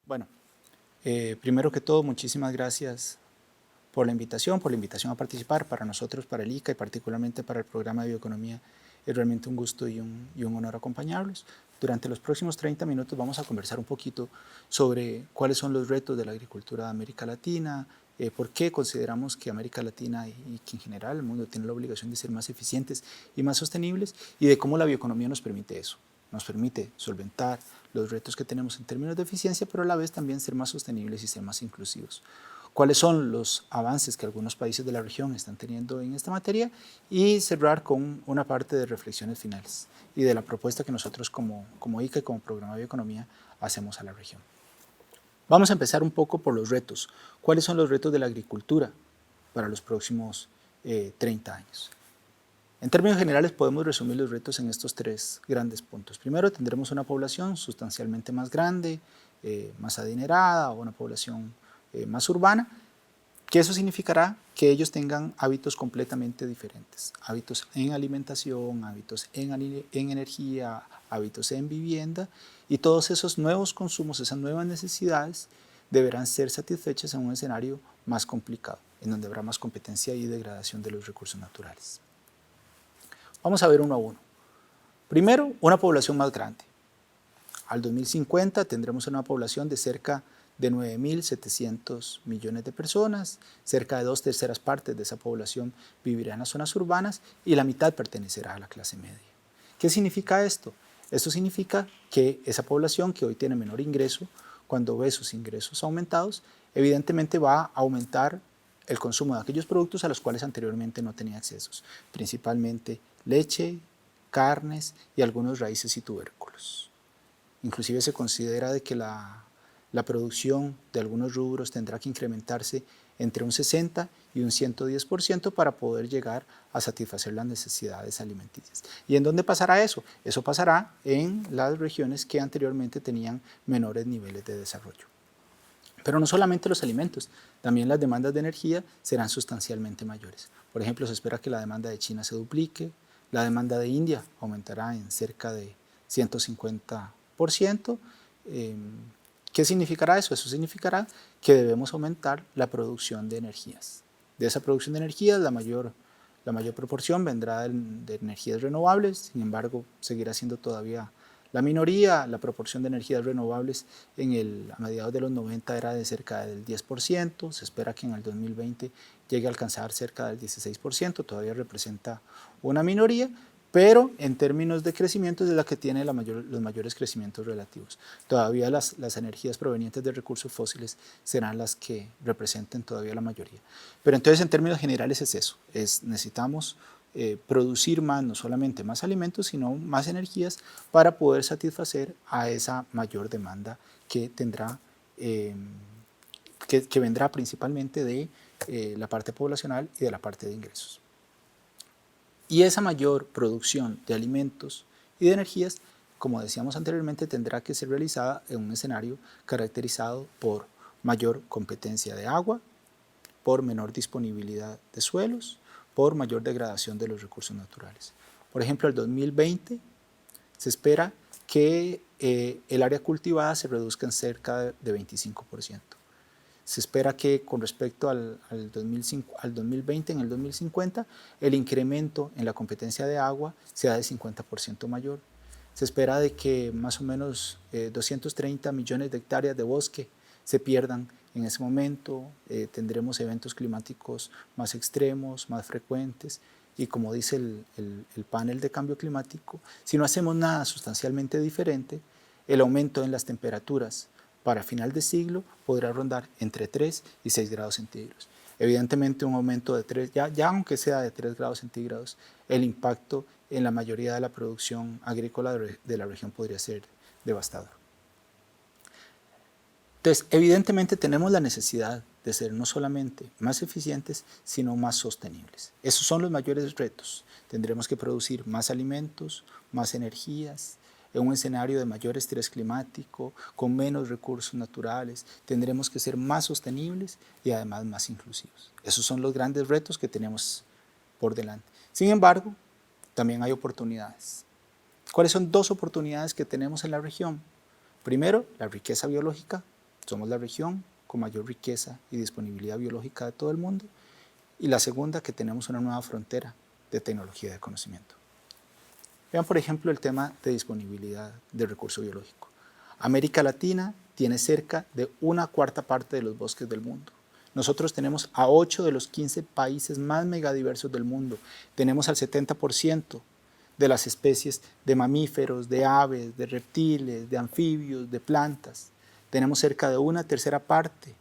Bueno, primero que todo, muchísimas gracias por la invitación a participar. Para nosotros, para el ICA y particularmente para el programa de bioeconomía, es realmente un gusto y un honor acompañarlos. Durante los próximos 30 minutos vamos a conversar un poquito sobre cuáles son los retos de la agricultura de América Latina, por qué consideramos que América Latina y que en general el mundo tiene la obligación de ser más eficientes y más sostenibles, y de cómo la bioeconomía nos permite eso. Nos permite solventar los retos que tenemos en términos de eficiencia, pero a la vez también ser más sostenibles y ser más inclusivos. Cuáles son los avances que algunos países de la región están teniendo en esta materia, y cerrar con una parte de reflexiones finales y de la propuesta que nosotros como ICA y como Programa de Bioeconomía hacemos a la región. Vamos a empezar un poco por los retos. ¿Cuáles son los retos de la agricultura para los próximos 30 años? En términos generales podemos resumir los retos en estos tres grandes puntos. Primero, tendremos una población sustancialmente más grande, más adinerada, o una población más urbana, que eso significará que ellos tengan hábitos completamente diferentes, hábitos en alimentación, hábitos en energía, hábitos en vivienda, y todos esos nuevos consumos, esas nuevas necesidades deberán ser satisfechas en un escenario más complicado, en donde habrá más competencia y degradación de los recursos naturales. Vamos a ver uno a uno. Primero, una población más grande. Al 2050 tendremos una población de cerca de 9.700 millones de personas, cerca de 2/3 partes de esa población vivirá en las zonas urbanas y la mitad pertenecerá a la clase media. ¿Qué significa esto? Esto significa que esa población que hoy tiene menor ingreso, cuando ve sus ingresos aumentados, evidentemente va a aumentar el consumo de aquellos productos a los cuales anteriormente no tenía accesos, principalmente leche, carnes y algunos raíces y tubérculos. Inclusive se considera de que la producción de algunos rubros tendrá que incrementarse entre un 60 y un 110% para poder llegar a satisfacer las necesidades alimenticias. ¿Y en dónde pasará eso? Eso pasará en las regiones que anteriormente tenían menores niveles de desarrollo. Pero no solamente los alimentos, también las demandas de energía serán sustancialmente mayores. Por ejemplo, se espera que la demanda de China se duplique, la demanda de India aumentará en cerca de 150%. ¿Qué significará eso? Eso significará que debemos aumentar la producción de energías. De esa producción de energías, la mayor proporción vendrá de energías renovables, sin embargo, seguirá siendo todavía la minoría. La proporción de energías renovables a mediados de los 90 era de cerca del 10%, se espera que en el 2020 llegue a alcanzar cerca del 16%, todavía representa una minoría, pero en términos de crecimiento es la que tiene los mayores crecimientos relativos. Todavía las energías provenientes de recursos fósiles serán las que representen todavía la mayoría. Pero entonces, en términos generales es eso, necesitamos producir más, no solamente más alimentos, sino más energías para poder satisfacer a esa mayor demanda que tendrá, que vendrá principalmente de la parte poblacional y de la parte de ingresos. Y esa mayor producción de alimentos y de energías, como decíamos anteriormente, tendrá que ser realizada en un escenario caracterizado por mayor competencia de agua, por menor disponibilidad de suelos, por mayor degradación de los recursos naturales. Por ejemplo, el 2020 se espera que el área cultivada se reduzca en cerca de 25%. Se espera que con respecto al 2020, en el 2050, el incremento en la competencia de agua sea de 50% mayor. Se espera de que más o menos 230 millones de hectáreas de bosque se pierdan en ese momento. Tendremos eventos climáticos más extremos, más frecuentes, y como dice el panel de cambio climático, si no hacemos nada sustancialmente diferente, el aumento en las temperaturas para final de siglo podrá rondar entre 3 y 6 grados centígrados. Evidentemente un aumento de 3, ya aunque sea de 3 grados centígrados, el impacto en la mayoría de la producción agrícola de la región podría ser devastador. Entonces, evidentemente tenemos la necesidad de ser no solamente más eficientes, sino más sostenibles. Esos son los mayores retos. Tendremos que producir más alimentos, más energías, en un escenario de mayor estrés climático, con menos recursos naturales. Tendremos que ser más sostenibles y además más inclusivos. Esos son los grandes retos que tenemos por delante. Sin embargo, también hay oportunidades. ¿Cuáles son dos oportunidades que tenemos en la región? Primero, la riqueza biológica Somos la región con mayor riqueza y disponibilidad biológica de todo el mundo. Y la segunda, que tenemos una nueva frontera de tecnología de conocimiento. Vean, por ejemplo, el tema de disponibilidad de recurso biológico. América Latina tiene cerca de 1/4 parte de los bosques del mundo. Nosotros tenemos a 8 de los 15 países más megadiversos del mundo. Tenemos al 70% de las especies de mamíferos, de aves, de reptiles, de anfibios, de plantas. Tenemos cerca de 1/3 parte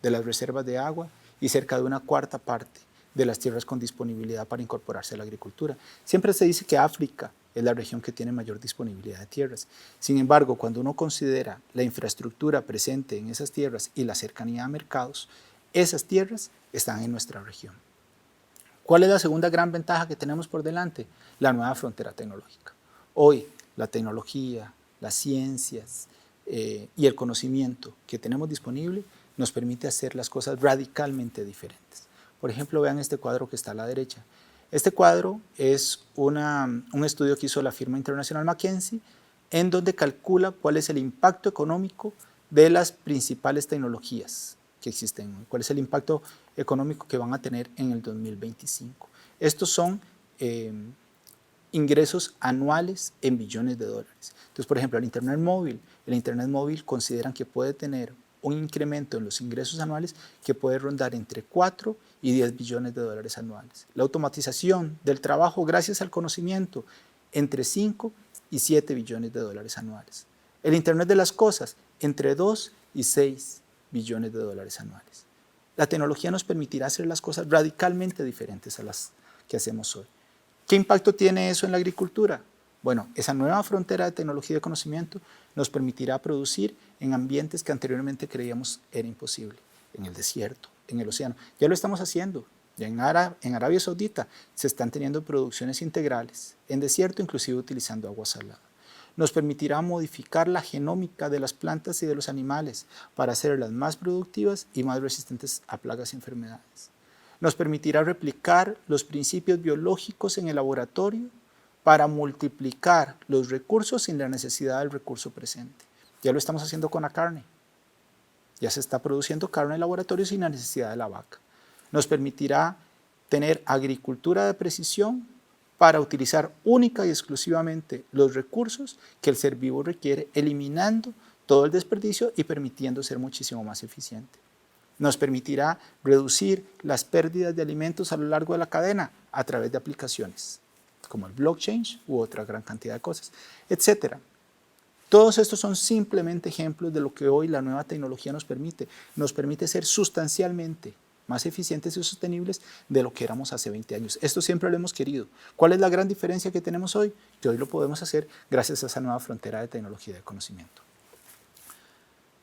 de las reservas de agua y cerca de 1/4 parte de las tierras con disponibilidad para incorporarse a la agricultura. Siempre se dice que África es la región que tiene mayor disponibilidad de tierras. Sin embargo, cuando uno considera la infraestructura presente en esas tierras y la cercanía a mercados, esas tierras están en nuestra región. ¿Cuál es la segunda gran ventaja que tenemos por delante? La nueva frontera tecnológica. Hoy, la tecnología, las ciencias y el conocimiento que tenemos disponible nos permite hacer las cosas radicalmente diferentes. Por ejemplo, vean este cuadro que está a la derecha. Este cuadro es un estudio que hizo la firma internacional McKinsey, en donde calcula cuál es el impacto económico de las principales tecnologías que existen, cuál es el impacto económico que van a tener en el 2025. Estos son ingresos anuales en billones de dólares. Entonces, por ejemplo, el Internet móvil consideran que puede tener un incremento en los ingresos anuales que puede rondar entre 4 y 10 billones de dólares anuales. La automatización del trabajo gracias al conocimiento, entre 5 y 7 billones de dólares anuales. El Internet de las cosas, entre 2 y 6 billones de dólares anuales. La tecnología nos permitirá hacer las cosas radicalmente diferentes a las que hacemos hoy. ¿Qué impacto tiene eso en la agricultura? Bueno, esa nueva frontera de tecnología y de conocimiento nos permitirá producir en ambientes que anteriormente creíamos era imposible, en el desierto, en el océano. Ya lo estamos haciendo. Ya en Arabia Saudita se están teniendo producciones integrales, en desierto inclusive utilizando agua salada. Nos permitirá modificar la genómica de las plantas y de los animales para hacerlas más productivas y más resistentes a plagas y enfermedades. Nos permitirá replicar los principios biológicos en el laboratorio para multiplicar los recursos sin la necesidad del recurso presente. Ya lo estamos haciendo con la carne. Ya se está produciendo carne en laboratorio sin la necesidad de la vaca. Nos permitirá tener agricultura de precisión para utilizar única y exclusivamente los recursos que el ser vivo requiere, eliminando todo el desperdicio y permitiendo ser muchísimo más eficiente. Nos permitirá reducir las pérdidas de alimentos a lo largo de la cadena a través de aplicaciones como el blockchain u otra gran cantidad de cosas, etc. Todos estos son simplemente ejemplos de lo que hoy la nueva tecnología nos permite. Nos permite ser sustancialmente más eficientes y sostenibles de lo que éramos hace 20 años. Esto siempre lo hemos querido. ¿Cuál es la gran diferencia que tenemos hoy? Que hoy lo podemos hacer gracias a esa nueva frontera de tecnología y de conocimiento.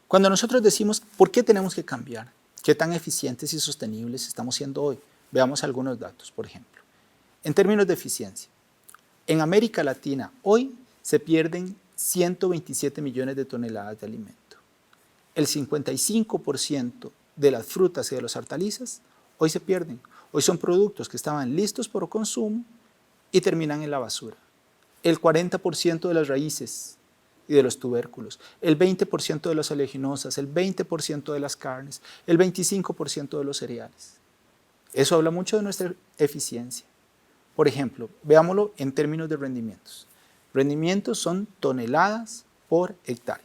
Cuando nosotros decimos, ¿por qué tenemos que cambiar? ¿Qué tan eficientes y sostenibles estamos siendo hoy? Veamos algunos datos, por ejemplo. En términos de eficiencia, en América Latina hoy se pierden 127 millones de toneladas de alimento. El 55% de las frutas y de las hortalizas hoy se pierden. Hoy son productos que estaban listos por consumo y terminan en la basura. El 40% de las raíces y de los tubérculos, el 20% de las oleaginosas, el 20% de las carnes, el 25% de los cereales. Eso habla mucho de nuestra eficiencia. Por ejemplo, veámoslo en términos de rendimientos. Rendimientos son toneladas por hectárea.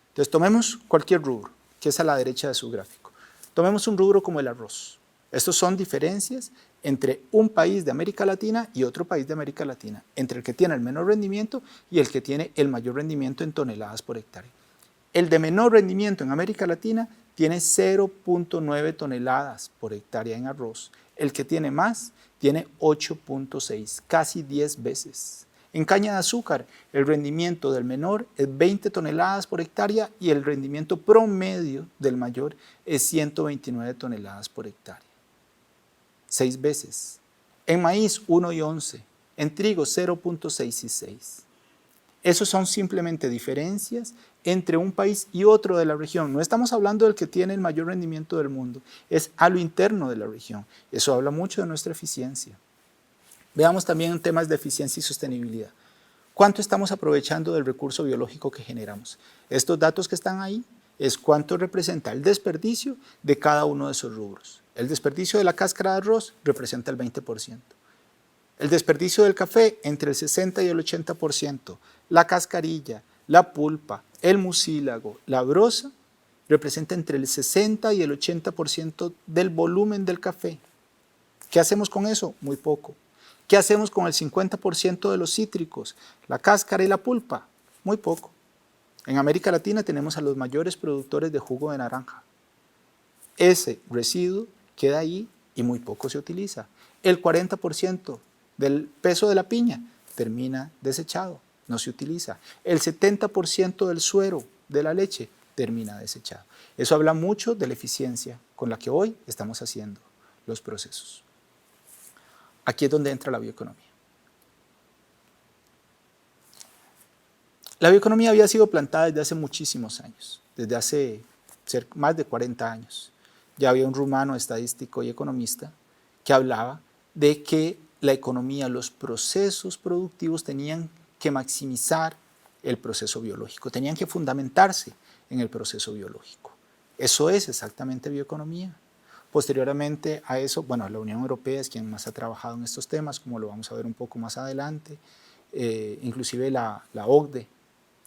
Entonces, tomemos cualquier rubro, que es a la derecha de su gráfico. Tomemos un rubro como el arroz. Estos son diferencias entre un país de América Latina y otro país de América Latina, entre el que tiene el menor rendimiento y el que tiene el mayor rendimiento en toneladas por hectárea. El de menor rendimiento en América Latina tiene 0.9 toneladas por hectárea en arroz. El que tiene más tiene 8.6, casi 10 veces. En caña de azúcar, el rendimiento del menor es 20 toneladas por hectárea y el rendimiento promedio del mayor es 129 toneladas por hectárea. 6 veces. En maíz, 1 y 11. En trigo, 0.6 y 6. Esos son simplemente diferencias entre un país y otro de la región. No estamos hablando del que tiene el mayor rendimiento del mundo, es a lo interno de la región. Eso habla mucho de nuestra eficiencia. Veamos también en temas de eficiencia y sostenibilidad. ¿Cuánto estamos aprovechando del recurso biológico que generamos? Estos datos que están ahí es cuánto representa el desperdicio de cada uno de esos rubros. El desperdicio de la cáscara de arroz representa el 20%. El desperdicio del café entre el 60 y el 80%. La cascarilla, la pulpa, el mucílago, la brosa representa entre el 60 y el 80% del volumen del café. ¿Qué hacemos con eso? Muy poco. ¿Qué hacemos con el 50% de los cítricos? La cáscara y la pulpa. Muy poco. En América Latina tenemos a los mayores productores de jugo de naranja. Ese residuo queda ahí y muy poco se utiliza. El 40% del peso de la piña termina desechado, no se utiliza. El 70% del suero de la leche termina desechado. Eso habla mucho de la eficiencia con la que hoy estamos haciendo los procesos. Aquí es donde entra la bioeconomía. La bioeconomía había sido plantada desde hace muchísimos años, desde hace más de 40 años. Ya había un rumano estadístico y economista que hablaba de que la economía, los procesos productivos tenían que maximizar el proceso biológico, tenían que fundamentarse en el proceso biológico. Eso es exactamente bioeconomía. Posteriormente a eso, bueno, la Unión Europea es quien más ha trabajado en estos temas, como lo vamos a ver un poco más adelante. Inclusive la OCDE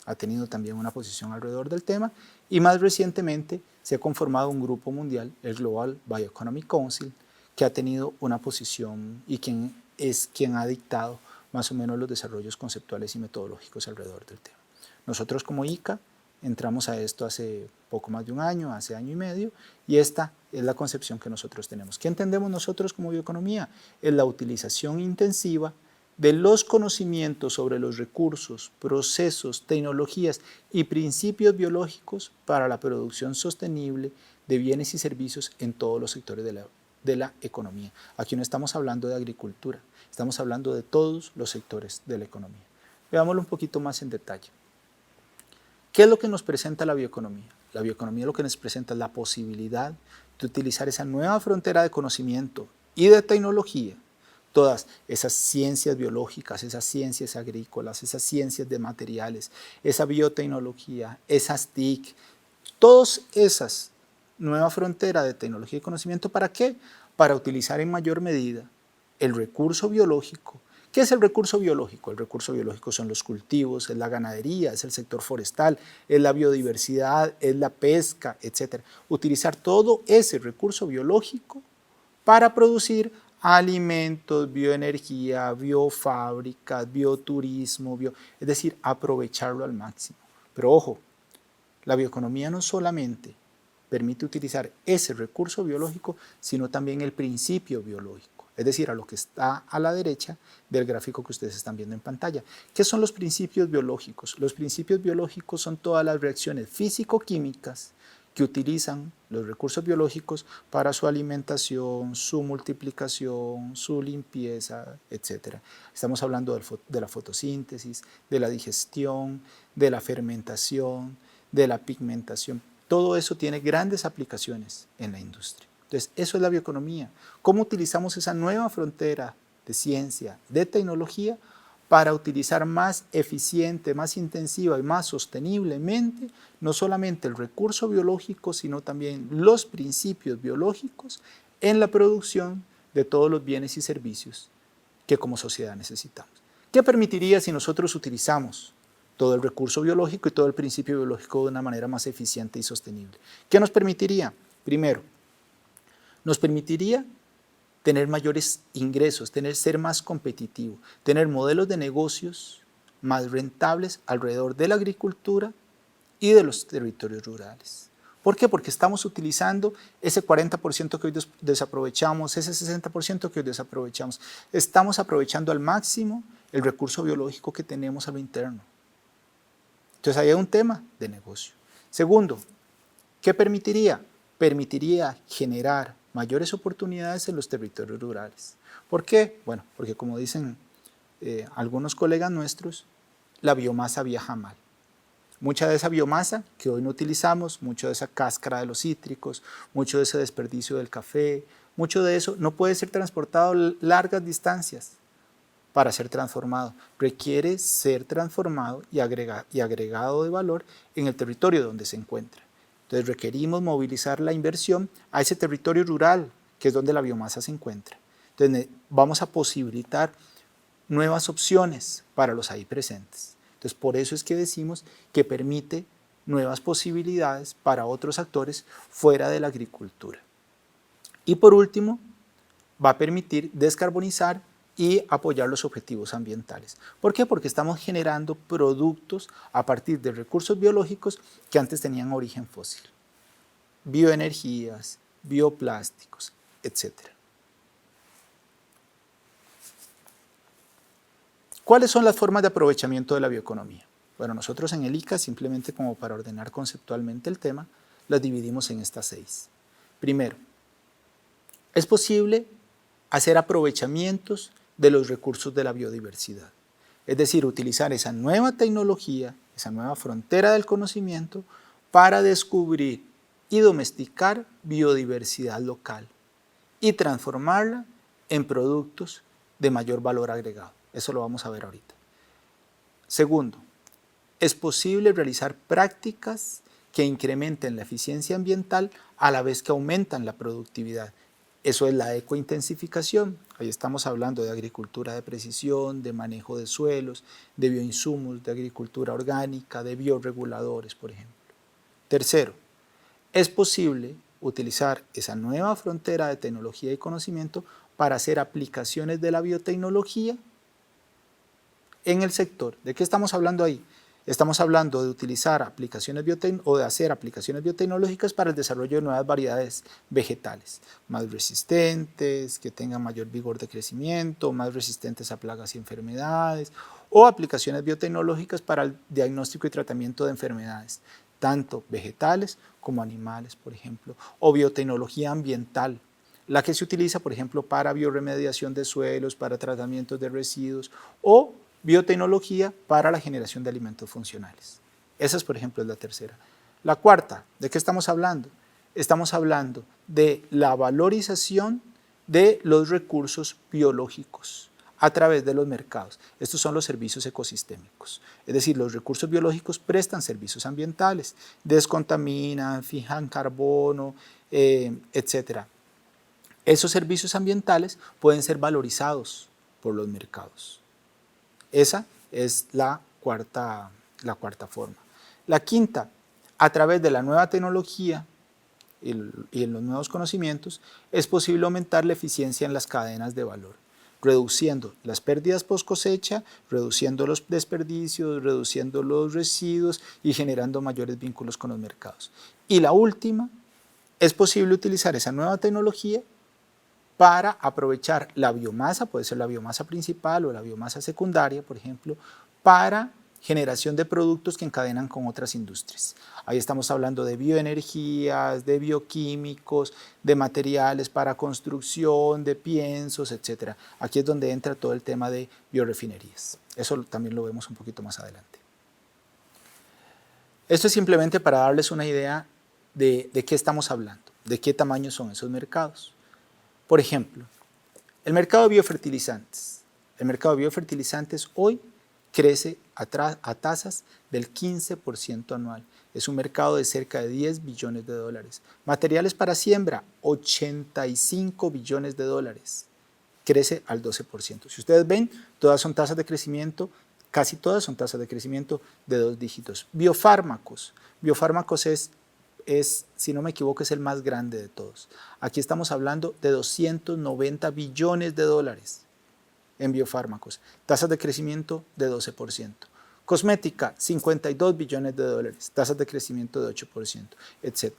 ha tenido también una posición alrededor del tema, y más recientemente se ha conformado un grupo mundial, el Global Bioeconomic Council, que ha tenido una posición y quien ha dictado más o menos los desarrollos conceptuales y metodológicos alrededor del tema. Nosotros como ICA entramos a esto hace poco más de un año, hace año y medio, y esta es la concepción que nosotros tenemos. ¿Qué entendemos nosotros como bioeconomía? Es la utilización intensiva de los conocimientos sobre los recursos, procesos, tecnologías y principios biológicos para la producción sostenible de bienes y servicios en todos los sectores de la economía. Aquí no estamos hablando de agricultura, estamos hablando de todos los sectores de la economía. Veámoslo un poquito más en detalle. ¿Qué es lo que nos presenta la bioeconomía? La bioeconomía lo que nos presenta es la posibilidad de utilizar esa nueva frontera de conocimiento y de tecnología, todas esas ciencias biológicas, esas ciencias agrícolas, esas ciencias de materiales, esa biotecnología, esas TIC, todas esas nueva frontera de tecnología y conocimiento, ¿para qué? Para utilizar en mayor medida el recurso biológico. ¿Qué es el recurso biológico? El recurso biológico son los cultivos, es la ganadería, es el sector forestal, es la biodiversidad, es la pesca, etc. Utilizar todo ese recurso biológico para producir alimentos, bioenergía, biofábricas, bioturismo, es decir, aprovecharlo al máximo. Pero ojo, la bioeconomía no solamente permite utilizar ese recurso biológico, sino también el principio biológico, es decir, a lo que está a la derecha del gráfico que ustedes están viendo en pantalla. ¿Qué son los principios biológicos? Los principios biológicos son todas las reacciones físico-químicas que utilizan los recursos biológicos para su alimentación, su multiplicación, su limpieza, etc. Estamos hablando de la fotosíntesis, de la digestión, de la fermentación, de la pigmentación. Todo eso tiene grandes aplicaciones en la industria. Entonces, eso es la bioeconomía. ¿Cómo utilizamos esa nueva frontera de ciencia, de tecnología, para utilizar más eficiente, más intensiva y más sosteniblemente, no solamente el recurso biológico, sino también los principios biológicos en la producción de todos los bienes y servicios que como sociedad necesitamos? ¿Qué permitiría si nosotros utilizamos todo el recurso biológico y todo el principio biológico de una manera más eficiente y sostenible? ¿Qué nos permitiría? Primero, nos permitiría tener mayores ingresos, ser más competitivo, tener modelos de negocios más rentables alrededor de la agricultura y de los territorios rurales. ¿Por qué? Porque estamos utilizando ese 40% que hoy desaprovechamos, ese 60% que hoy desaprovechamos. Estamos aprovechando al máximo el recurso biológico que tenemos a lo interno. Entonces ahí hay un tema de negocio. Segundo, ¿qué permitiría? Permitiría generar mayores oportunidades en los territorios rurales. ¿Por qué? Bueno, porque como dicen algunos colegas nuestros, la biomasa viaja mal. Mucha de esa biomasa que hoy no utilizamos, mucho de esa cáscara de los cítricos, mucho de ese desperdicio del café, mucho de eso no puede ser transportado largas distancias para ser transformado. Requiere ser transformado y agregado de valor en el territorio donde se encuentra. Entonces requerimos movilizar la inversión a ese territorio rural, que es donde la biomasa se encuentra. Entonces vamos a posibilitar nuevas opciones para los ahí presentes. Entonces por eso es que decimos que permite nuevas posibilidades para otros actores fuera de la agricultura. Y por último, va a permitir descarbonizar y apoyar los objetivos ambientales. ¿Por qué? Porque estamos generando productos a partir de recursos biológicos que antes tenían origen fósil. Bioenergías, bioplásticos, etc. ¿Cuáles son las formas de aprovechamiento de la bioeconomía? Bueno, nosotros en el ICA, simplemente como para ordenar conceptualmente el tema, las dividimos en estas 6. Primero, es posible hacer aprovechamientos de los recursos de la biodiversidad. Es decir, utilizar esa nueva tecnología, esa nueva frontera del conocimiento para descubrir y domesticar biodiversidad local y transformarla en productos de mayor valor agregado. Eso lo vamos a ver ahorita. Segundo, es posible realizar prácticas que incrementen la eficiencia ambiental a la vez que aumentan la productividad. Eso es la ecointensificación. Ahí estamos hablando de agricultura de precisión, de manejo de suelos, de bioinsumos, de agricultura orgánica, de bioreguladores, por ejemplo. Tercero, es posible utilizar esa nueva frontera de tecnología y conocimiento para hacer aplicaciones de la biotecnología en el sector. ¿De qué estamos hablando ahí? Estamos hablando de utilizar aplicaciones o de hacer aplicaciones biotecnológicas para el desarrollo de nuevas variedades vegetales, más resistentes, que tengan mayor vigor de crecimiento, más resistentes a plagas y enfermedades, o aplicaciones biotecnológicas para el diagnóstico y tratamiento de enfermedades, tanto vegetales como animales, por ejemplo, o biotecnología ambiental, la que se utiliza, por ejemplo, para bioremediación de suelos, para tratamientos de residuos, o biotecnología para la generación de alimentos funcionales. Esa, por ejemplo, es la tercera. La cuarta, ¿de qué estamos hablando? Estamos hablando de la valorización de los recursos biológicos a través de los mercados. Estos son los servicios ecosistémicos. Es decir, los recursos biológicos prestan servicios ambientales, descontaminan, fijan carbono, etc. Esos servicios ambientales pueden ser valorizados por los mercados. Esa es la cuarta forma. La quinta, a través de la nueva tecnología y en los nuevos conocimientos, es posible aumentar la eficiencia en las cadenas de valor, reduciendo las pérdidas post cosecha, reduciendo los desperdicios, reduciendo los residuos y generando mayores vínculos con los mercados. Y la última, es posible utilizar esa nueva tecnología para aprovechar la biomasa, puede ser la biomasa principal o la biomasa secundaria, por ejemplo, para generación de productos que encadenan con otras industrias. Ahí estamos hablando de bioenergías, de bioquímicos, de materiales para construcción, de piensos, etc. Aquí es donde entra todo el tema de biorefinerías. Eso también lo vemos un poquito más adelante. Esto es simplemente para darles una idea de qué estamos hablando, de qué tamaño son esos mercados. Por ejemplo, el mercado de biofertilizantes. El mercado de biofertilizantes hoy crece a tasas del 15% anual. Es un mercado de cerca de 10 billones de dólares. Materiales para siembra, 85 billones de dólares. Crece al 12%. Si ustedes ven, todas son tasas de crecimiento, casi todas son tasas de crecimiento de 2 dígitos. Biofármacos. Biofármacos es, si no me equivoco, es el más grande de todos. Aquí estamos hablando de 290 billones de dólares en biofármacos, tasas de crecimiento de 12%. Cosmética, 52 billones de dólares, tasas de crecimiento de 8%, etc.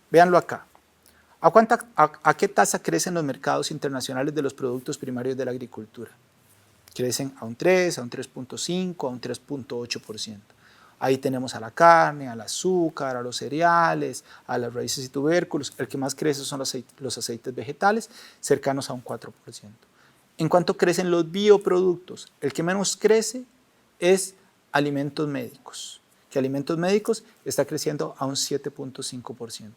Véanlo acá. ¿A qué tasa crecen los mercados internacionales de los productos primarios de la agricultura? Crecen a un 3, a un 3.5, a un 3.8%. Ahí tenemos a la carne, al azúcar, a los cereales, a las raíces y tubérculos. El que más crece son los aceites vegetales, cercanos a un 4%. En cuanto crecen los bioproductos, el que menos crece es alimentos médicos, que alimentos médicos está creciendo a un 7.5%.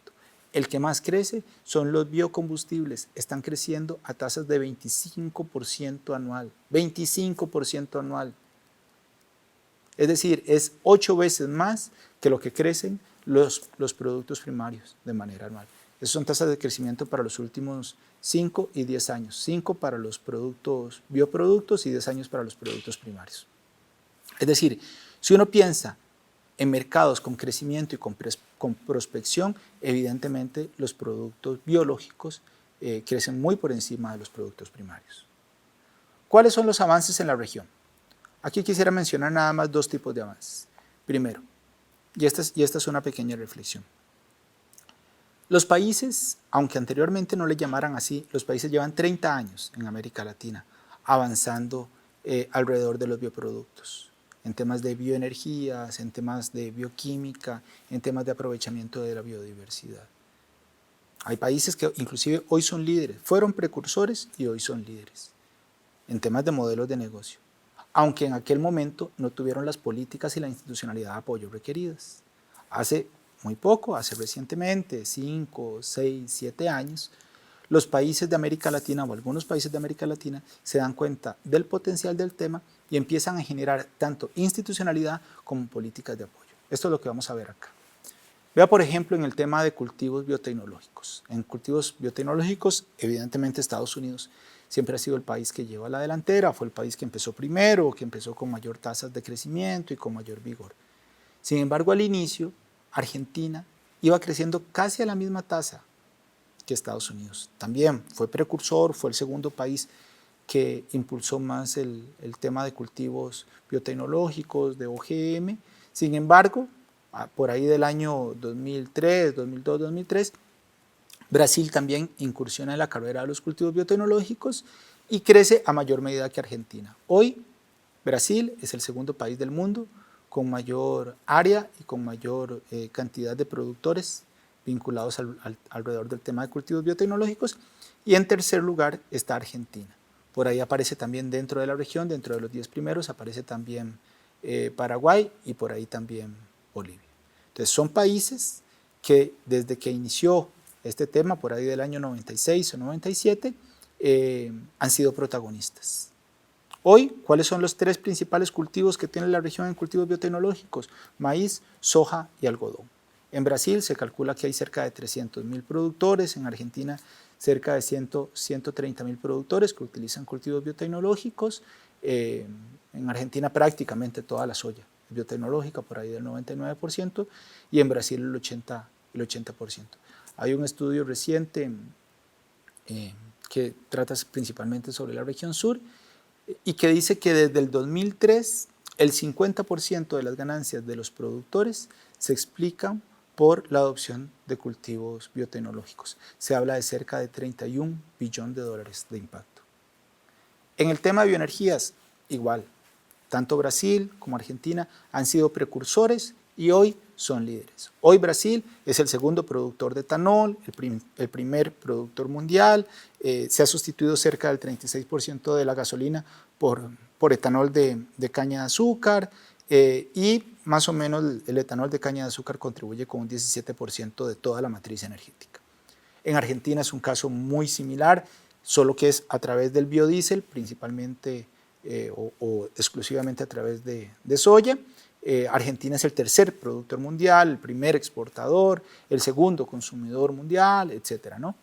El que más crece son los biocombustibles, están creciendo a tasas de 25% anual, 25% anual. Es decir, es 8 veces más que lo que crecen los productos primarios de manera anual. Esas son tasas de crecimiento para los últimos 5 y 10 años. 5 para los bioproductos y 10 años para los productos primarios. Es decir, si uno piensa en mercados con crecimiento y con prospección, evidentemente los productos biológicos crecen muy por encima de los productos primarios. ¿Cuáles son los avances en la región? Aquí quisiera mencionar nada más 2 tipos de avances. Primero, y esta es una pequeña reflexión. Los países, aunque anteriormente no le llamaran así, los países llevan 30 años en América Latina avanzando alrededor de los bioproductos, en temas de bioenergías, en temas de bioquímica, en temas de aprovechamiento de la biodiversidad. Hay países que inclusive hoy son líderes, fueron precursores y hoy son líderes en temas de modelos de negocio, aunque en aquel momento no tuvieron las políticas y la institucionalidad de apoyo requeridas. Hace muy poco, hace recientemente, 5, 6, 7 años, los países de América Latina o algunos países de América Latina se dan cuenta del potencial del tema y empiezan a generar tanto institucionalidad como políticas de apoyo. Esto es lo que vamos a ver acá. Vea, por ejemplo, en el tema de cultivos biotecnológicos. En cultivos biotecnológicos, evidentemente Estados Unidos siempre ha sido el país que lleva la delantera, fue el país que empezó primero, que empezó con mayor tasas de crecimiento y con mayor vigor. Sin embargo, al inicio, Argentina iba creciendo casi a la misma tasa que Estados Unidos. También fue precursor, fue el segundo país que impulsó más el tema de cultivos biotecnológicos, de OGM. Sin embargo, por ahí del año 2003, 2002, 2003, Brasil también incursiona en la carrera de los cultivos biotecnológicos y crece a mayor medida que Argentina. Hoy, Brasil es el segundo país del mundo con mayor área y con mayor cantidad de productores vinculados alrededor del tema de cultivos biotecnológicos. Y en tercer lugar está Argentina. Por ahí aparece también dentro de la región, dentro de los 10 primeros, aparece también Paraguay y por ahí también Bolivia. Entonces son países que desde que inició este tema, por ahí del año 96 o 97, han sido protagonistas. Hoy, ¿cuáles son los 3 principales cultivos que tiene la región en cultivos biotecnológicos? Maíz, soja y algodón. En Brasil se calcula que hay cerca de 300.000 productores, en Argentina cerca de 130.000 productores que utilizan cultivos biotecnológicos. En Argentina prácticamente toda la soya es biotecnológica, por ahí del 99%, y en Brasil el 80%. Hay un estudio reciente que trata principalmente sobre la región sur y que dice que desde el 2003 el 50% de las ganancias de los productores se explican por la adopción de cultivos biotecnológicos. Se habla de cerca de 31 billones de dólares de impacto. En el tema de bioenergías, igual, tanto Brasil como Argentina han sido precursores y hoy son líderes. Hoy Brasil es el segundo productor de etanol, el primer productor mundial, se ha sustituido cerca del 36% de la gasolina por etanol de caña de azúcar y más o menos el etanol de caña de azúcar contribuye con un 17% de toda la matriz energética. En Argentina es un caso muy similar, solo que es a través del biodiesel, principalmente o exclusivamente a través de soya. Argentina es el tercer productor mundial, el primer exportador, el segundo consumidor mundial, etcétera, ¿no?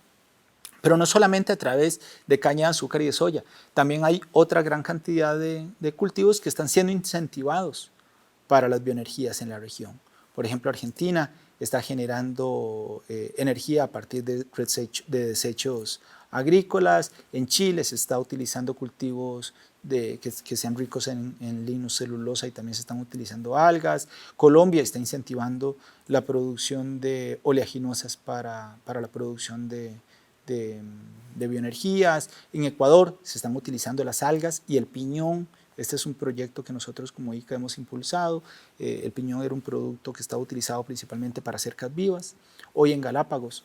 Pero no solamente a través de caña de azúcar y de soya, también hay otra gran cantidad de cultivos que están siendo incentivados para las bioenergías en la región. Por ejemplo, Argentina está generando energía a partir de desechos agrícolas. En Chile se está utilizando cultivos que sean ricos en lignocelulosa y también se están utilizando algas. Colombia está incentivando la producción de oleaginosas para la producción de bioenergías. En Ecuador se están utilizando las algas y el piñón. Este es un proyecto que nosotros como ICA hemos impulsado. El piñón era un producto que estaba utilizado principalmente para cercas vivas. Hoy en Galápagos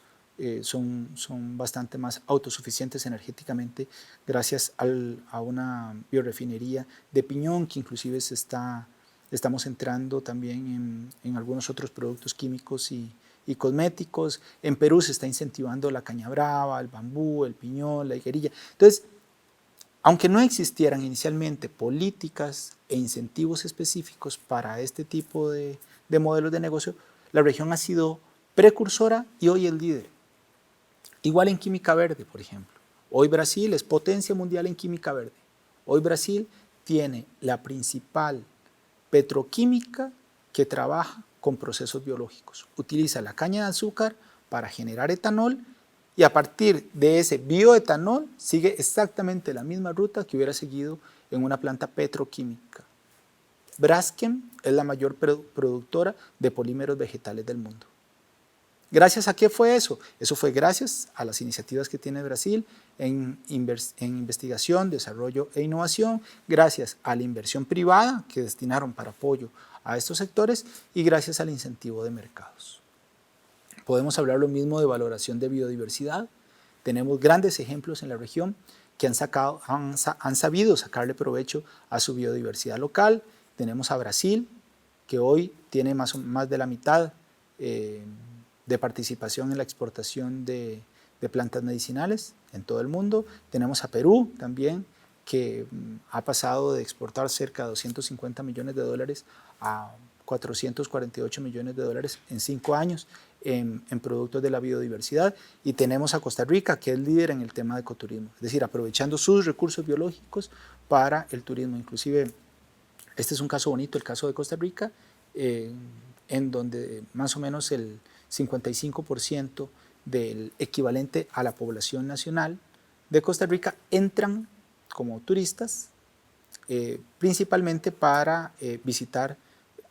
son bastante más autosuficientes energéticamente gracias a una biorefinería de piñón que inclusive estamos entrando también en algunos otros productos químicos y cosméticos. En Perú se está incentivando la caña brava, el bambú, el piñón, la higuerilla. Entonces, aunque no existieran inicialmente políticas e incentivos específicos para este tipo de modelos de negocio, La región ha sido precursora y hoy es líder. Igual en química verde, por ejemplo. Hoy Brasil es potencia mundial en química verde. Hoy Brasil tiene la principal petroquímica que trabaja con procesos biológicos. Utiliza la caña de azúcar para generar etanol y a partir de ese bioetanol sigue exactamente la misma ruta que hubiera seguido en una planta petroquímica. Braskem es la mayor productora de polímeros vegetales del mundo. ¿Gracias a qué fue eso? Eso fue gracias a las iniciativas que tiene Brasil en investigación, desarrollo e innovación, gracias a la inversión privada que destinaron para apoyo a estos sectores y gracias al incentivo de mercados. Podemos hablar lo mismo de valoración de biodiversidad. Tenemos grandes ejemplos en la región que han sabido sacarle provecho a su biodiversidad local. Tenemos a Brasil, que hoy tiene más de la mitad de participación en la exportación de plantas medicinales en todo el mundo. Tenemos a Perú también, que ha pasado de exportar cerca de 250 millones de dólares a 448 millones de dólares en 5 años en productos de la biodiversidad. Y tenemos a Costa Rica, que es líder en el tema de ecoturismo, es decir, aprovechando sus recursos biológicos para el turismo. Inclusive, este es un caso bonito, el caso de Costa Rica, en donde más o menos el 55% del equivalente a la población nacional de Costa Rica entran como turistas, principalmente para visitar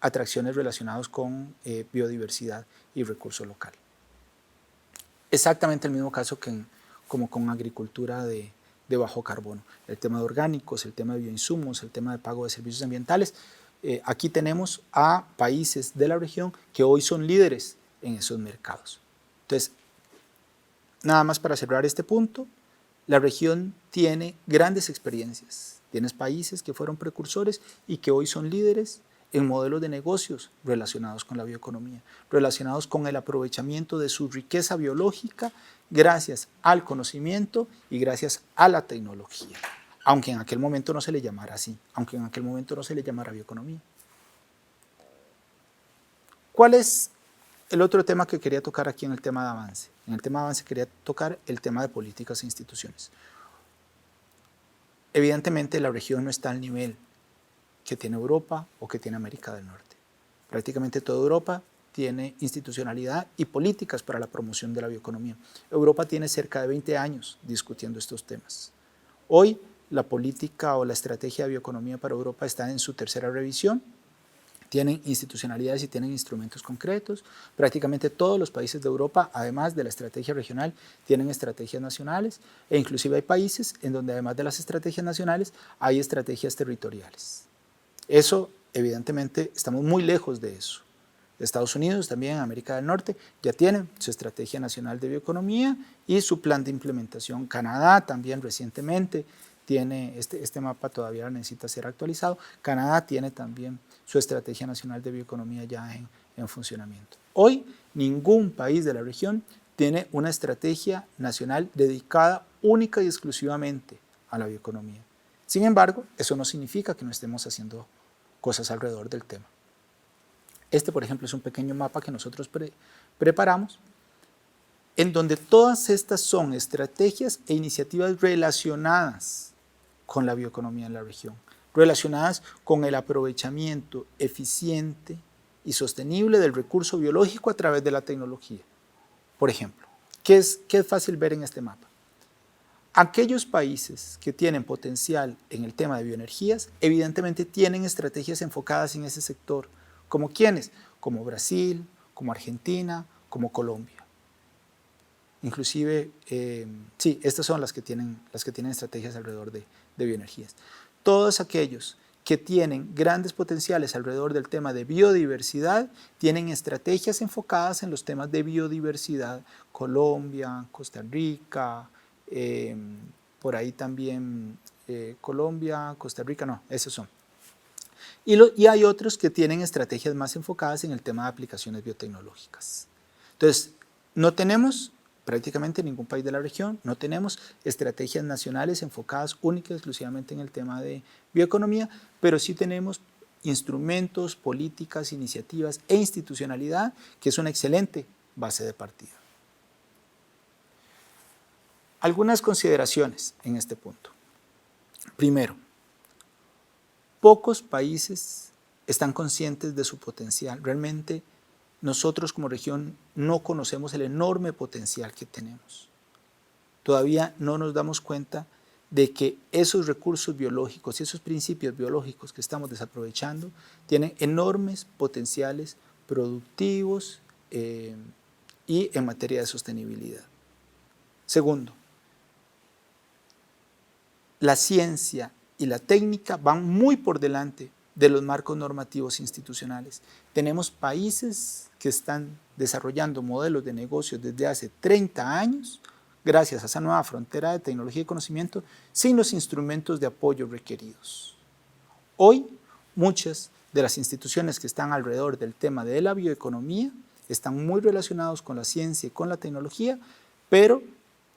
atracciones relacionadas con biodiversidad y recurso local. Exactamente el mismo caso como con agricultura de bajo carbono. El tema de orgánicos, el tema de bioinsumos, el tema de pago de servicios ambientales. Aquí tenemos a países de la región que hoy son líderes en esos mercados. Entonces, nada más para cerrar este punto, la región tiene grandes experiencias. Tienes países que fueron precursores y que hoy son líderes en modelos de negocios relacionados con la bioeconomía, relacionados con el aprovechamiento de su riqueza biológica gracias al conocimiento y gracias a la tecnología, aunque en aquel momento no se le llamara así, aunque en aquel momento no se le llamara bioeconomía. ¿Cuál es el otro tema que quería tocar aquí en el tema de avance? En el tema de avance quería tocar el tema de políticas e instituciones. Evidentemente la región no está al nivel que tiene Europa o que tiene América del Norte. Prácticamente toda Europa tiene institucionalidad y políticas para la promoción de la bioeconomía. Europa tiene cerca de 20 años discutiendo estos temas. Hoy la política o la estrategia de bioeconomía para Europa está en su tercera revisión. Tienen institucionalidades y tienen instrumentos concretos. Prácticamente todos los países de Europa, además de la estrategia regional, tienen estrategias nacionales e inclusive hay países en donde además de las estrategias nacionales hay estrategias territoriales. Eso, evidentemente, estamos muy lejos de eso. Estados Unidos, también América del Norte, ya tienen su estrategia nacional de bioeconomía y su plan de implementación. Canadá también recientemente tiene, este mapa todavía necesita ser actualizado, Canadá tiene también su estrategia nacional de bioeconomía ya en funcionamiento. Hoy, ningún país de la región tiene una estrategia nacional dedicada única y exclusivamente a la bioeconomía. Sin embargo, eso no significa que no estemos haciendo cosas alrededor del tema. Este, por ejemplo, es un pequeño mapa que nosotros preparamos, en donde todas estas son estrategias e iniciativas relacionadas con la bioeconomía en la región, relacionadas con el aprovechamiento eficiente y sostenible del recurso biológico a través de la tecnología. Por ejemplo, ¿qué es fácil ver en este mapa? Aquellos países que tienen potencial en el tema de bioenergías, evidentemente tienen estrategias enfocadas en ese sector. ¿Como quiénes? Como Brasil, como Argentina, como Colombia. Inclusive, sí, estas son las que tienen estrategias alrededor de bioenergías. Todos aquellos que tienen grandes potenciales alrededor del tema de biodiversidad tienen estrategias enfocadas en los temas de biodiversidad. Colombia, Costa Rica, por ahí también Colombia, Costa Rica, no, esos son. Y hay otros que tienen estrategias más enfocadas en el tema de aplicaciones biotecnológicas. Entonces, no tenemos prácticamente ningún país de la región, no tenemos estrategias nacionales enfocadas única y exclusivamente en el tema de bioeconomía, pero sí tenemos instrumentos, políticas, iniciativas e institucionalidad, que es una excelente base de partida. Algunas consideraciones en este punto. Primero, pocos países están conscientes de su potencial. Realmente nosotros como región no conocemos el enorme potencial que tenemos. Todavía no nos damos cuenta de que esos recursos biológicos y esos principios biológicos que estamos desaprovechando tienen enormes potenciales productivos y en materia de sostenibilidad. Segundo, la ciencia y la técnica van muy por delante de los marcos normativos institucionales. Tenemos países que están desarrollando modelos de negocios desde hace 30 años, gracias a esa nueva frontera de tecnología y conocimiento, sin los instrumentos de apoyo requeridos. Hoy, muchas de las instituciones que están alrededor del tema de la bioeconomía están muy relacionados con la ciencia y con la tecnología, pero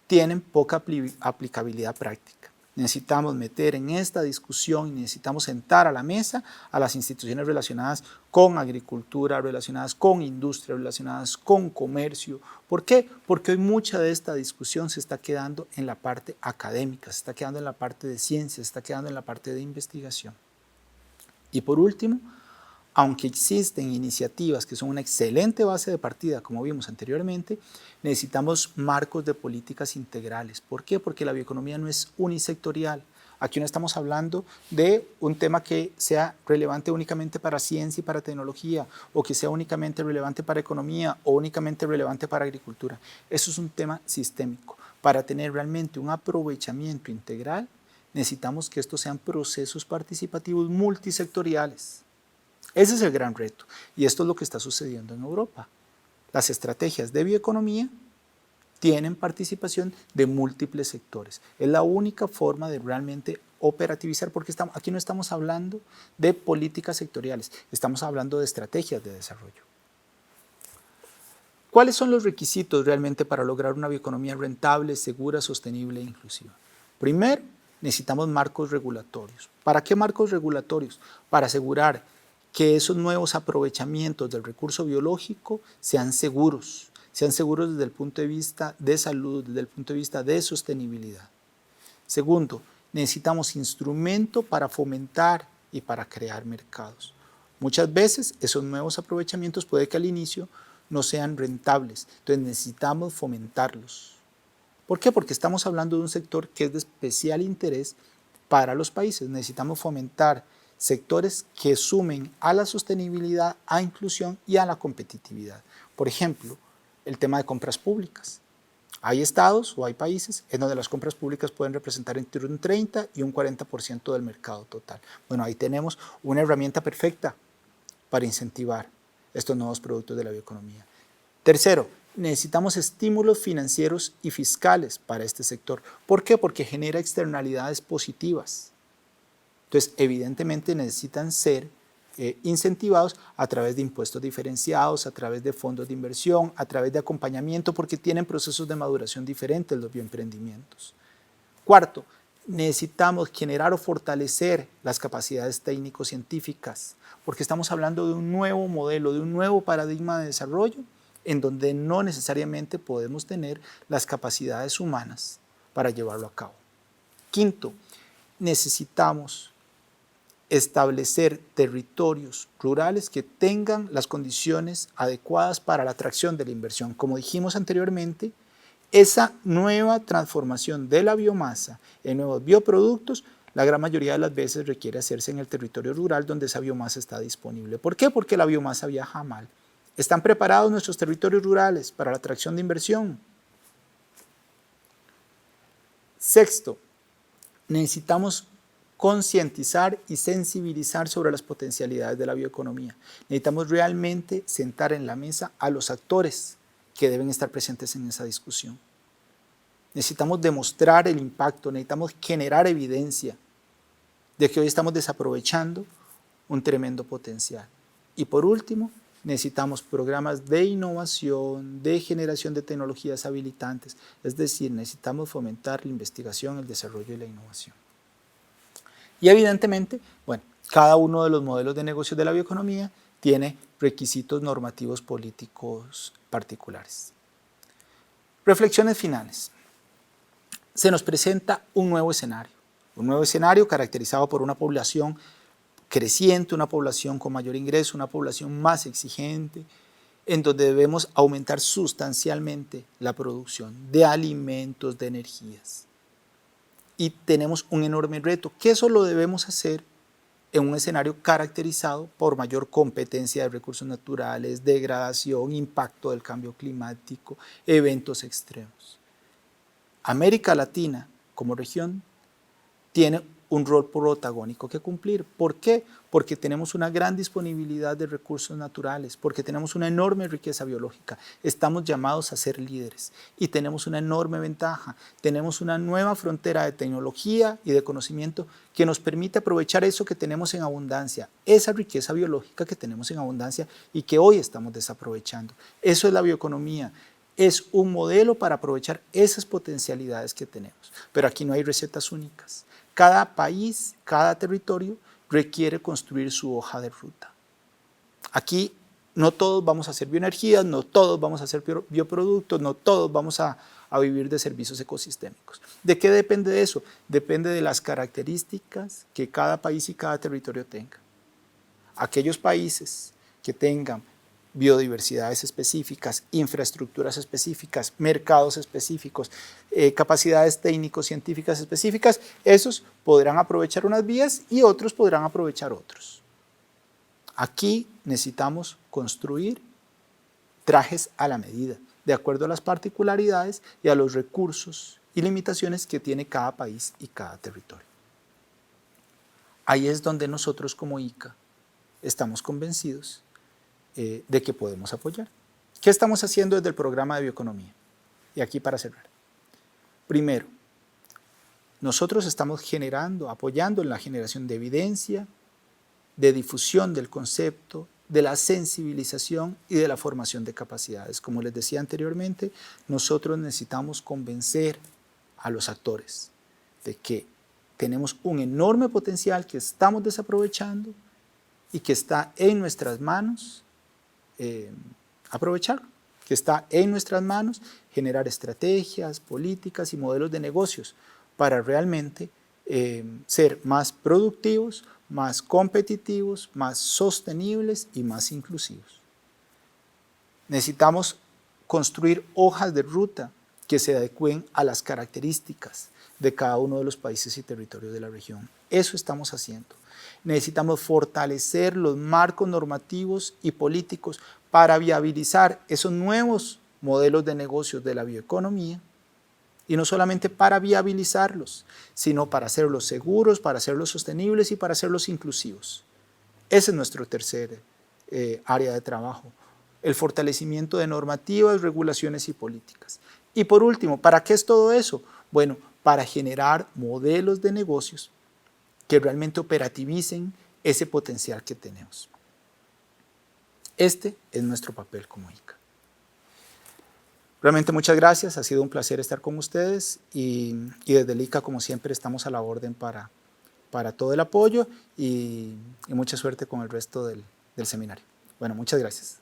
tienen poca aplicabilidad práctica. Necesitamos meter en esta discusión y necesitamos sentar a la mesa a las instituciones relacionadas con agricultura, relacionadas con industria, relacionadas con comercio. ¿Por qué? Porque hoy mucha de esta discusión se está quedando en la parte académica, se está quedando en la parte de ciencia, se está quedando en la parte de investigación. Y por último, aunque existen iniciativas que son una excelente base de partida, como vimos anteriormente, necesitamos marcos de políticas integrales. ¿Por qué? Porque la bioeconomía no es unisectorial. Aquí no estamos hablando de un tema que sea relevante únicamente para ciencia y para tecnología, o que sea únicamente relevante para economía, o únicamente relevante para agricultura. Eso es un tema sistémico. Para tener realmente un aprovechamiento integral, necesitamos que estos sean procesos participativos multisectoriales. Ese es el gran reto y esto es lo que está sucediendo en Europa. Las estrategias de bioeconomía tienen participación de múltiples sectores. Es la única forma de realmente operativizar, porque aquí no estamos hablando de políticas sectoriales, estamos hablando de estrategias de desarrollo. ¿Cuáles son los requisitos realmente para lograr una bioeconomía rentable, segura, sostenible e inclusiva? Primero, necesitamos marcos regulatorios. ¿Para qué marcos regulatorios? Para asegurar que esos nuevos aprovechamientos del recurso biológico sean seguros desde el punto de vista de salud, desde el punto de vista de sostenibilidad. Segundo, necesitamos instrumento para fomentar y para crear mercados. Muchas veces esos nuevos aprovechamientos puede que al inicio no sean rentables, entonces necesitamos fomentarlos. ¿Por qué? Porque estamos hablando de un sector que es de especial interés para los países. Necesitamos fomentar sectores que sumen a la sostenibilidad, a inclusión y a la competitividad. Por ejemplo, el tema de compras públicas. Hay estados o hay países en donde las compras públicas pueden representar entre un 30 y un 40% del mercado total. Bueno, ahí tenemos una herramienta perfecta para incentivar estos nuevos productos de la bioeconomía. Tercero, necesitamos estímulos financieros y fiscales para este sector. ¿Por qué? Porque genera externalidades positivas. Entonces, evidentemente necesitan ser incentivados a través de impuestos diferenciados, a través de fondos de inversión, a través de acompañamiento, porque tienen procesos de maduración diferentes los bioemprendimientos. Cuarto, necesitamos generar o fortalecer las capacidades técnico-científicas, porque estamos hablando de un nuevo modelo, de un nuevo paradigma de desarrollo, en donde no necesariamente podemos tener las capacidades humanas para llevarlo a cabo. Quinto, necesitamos establecer territorios rurales que tengan las condiciones adecuadas para la atracción de la inversión. Como dijimos anteriormente, esa nueva transformación de la biomasa en nuevos bioproductos, la gran mayoría de las veces requiere hacerse en el territorio rural donde esa biomasa está disponible. ¿Por qué? Porque la biomasa viaja mal. ¿Están preparados nuestros territorios rurales para la atracción de inversión? Sexto, necesitamos concientizar y sensibilizar sobre las potencialidades de la bioeconomía. Necesitamos realmente sentar en la mesa a los actores que deben estar presentes en esa discusión. Necesitamos demostrar el impacto, necesitamos generar evidencia de que hoy estamos desaprovechando un tremendo potencial. Y por último, necesitamos programas de innovación, de generación de tecnologías habilitantes, es decir, necesitamos fomentar la investigación, el desarrollo y la innovación. Y evidentemente, bueno, Cada uno de los modelos de negocios de la bioeconomía tiene requisitos normativos políticos particulares. Reflexiones finales. Se nos presenta un nuevo escenario caracterizado por una población creciente, una población con mayor ingreso, una población más exigente, en donde debemos aumentar sustancialmente la producción de alimentos, de energías. Y tenemos un enorme reto, que eso lo debemos hacer en un escenario caracterizado por mayor competencia de recursos naturales, degradación, impacto del cambio climático, eventos extremos. América Latina, como región, tiene un rol protagónico que cumplir. ¿Por qué? Porque tenemos una gran disponibilidad de recursos naturales, porque tenemos una enorme riqueza biológica. Estamos llamados a ser líderes y tenemos una enorme ventaja. Tenemos una nueva frontera de tecnología y de conocimiento que nos permite aprovechar eso que tenemos en abundancia, esa riqueza biológica que tenemos en abundancia y que hoy estamos desaprovechando. Eso es la bioeconomía. Es un modelo para aprovechar esas potencialidades que tenemos. Pero aquí no hay recetas únicas. Cada país, cada territorio requiere construir su hoja de ruta. Aquí no todos vamos a hacer bioenergías, no todos vamos a hacer bioproductos, no todos vamos a vivir de servicios ecosistémicos. ¿De qué depende de eso? Depende de las características que cada país y cada territorio tenga. Aquellos países que tengan biodiversidades específicas, infraestructuras específicas, mercados específicos, capacidades técnico-científicas específicas, esos podrán aprovechar unas vías y otros podrán aprovechar otros. Aquí necesitamos construir trajes a la medida, de acuerdo a las particularidades y a los recursos y limitaciones que tiene cada país y cada territorio. Ahí es donde nosotros como ICA estamos convencidos de que podemos apoyar. ¿Qué estamos haciendo desde el programa de bioeconomía? Y aquí para cerrar. Primero, nosotros estamos apoyando en la generación de evidencia, de difusión del concepto, de la sensibilización y de la formación de capacidades. Como les decía anteriormente, nosotros necesitamos convencer a los actores de que tenemos un enorme potencial que estamos desaprovechando y que está en nuestras manos aprovecharlo, que está en nuestras manos generar estrategias, políticas y modelos de negocios para realmente ser más productivos, más competitivos, más sostenibles y más inclusivos. Necesitamos construir hojas de ruta que se adecúen a las características de cada uno de los países y territorios de la región. Eso estamos haciendo. Necesitamos fortalecer los marcos normativos y políticos para viabilizar esos nuevos modelos de negocios de la bioeconomía y no solamente para viabilizarlos, sino para hacerlos seguros, para hacerlos sostenibles y para hacerlos inclusivos. Ese es nuestro tercer área de trabajo, el fortalecimiento de normativas, regulaciones y políticas. Y por último, ¿para qué es todo eso? Bueno, para generar modelos de negocios que realmente operativicen ese potencial que tenemos. Este es nuestro papel como ICA. Realmente muchas gracias, ha sido un placer estar con ustedes y desde el ICA, como siempre, estamos a la orden para todo el apoyo y mucha suerte con el resto del seminario. Bueno, muchas gracias.